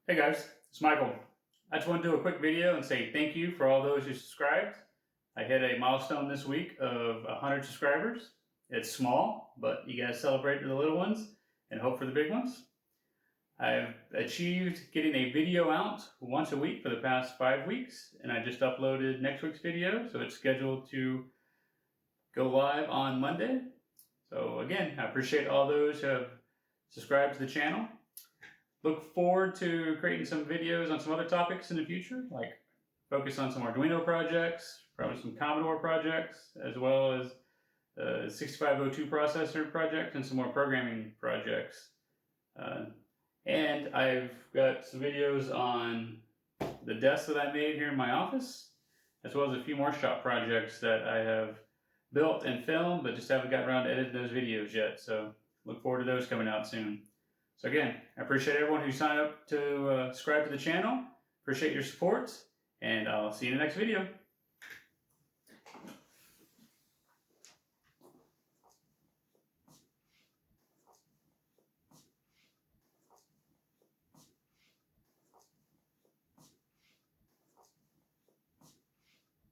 Hey guys, it's Michael. I just want to do a quick video and say thank you for all those who subscribed. I hit a milestone this week of 100 subscribers. It's small, but you guys celebrate the little ones and hope for the big ones. I've achieved getting a video out once a week for the past 5 weeks, and I just uploaded next week's video, so it's scheduled to go live on Monday. So again, I appreciate all those who have subscribed to the channel. Look forward to creating some videos on some other topics in the future, like focus on some Arduino projects, probably some Commodore projects, as well as the 6502 processor project and some more programming projects. And I've got some videos on the desk that I made here in my office, as well as a few more shop projects that I have built and filmed, but just haven't gotten around to editing those videos yet. So look forward to those coming out soon. So again, I appreciate everyone who signed up to subscribe to the channel. Appreciate your support, and I'll see you in the next video.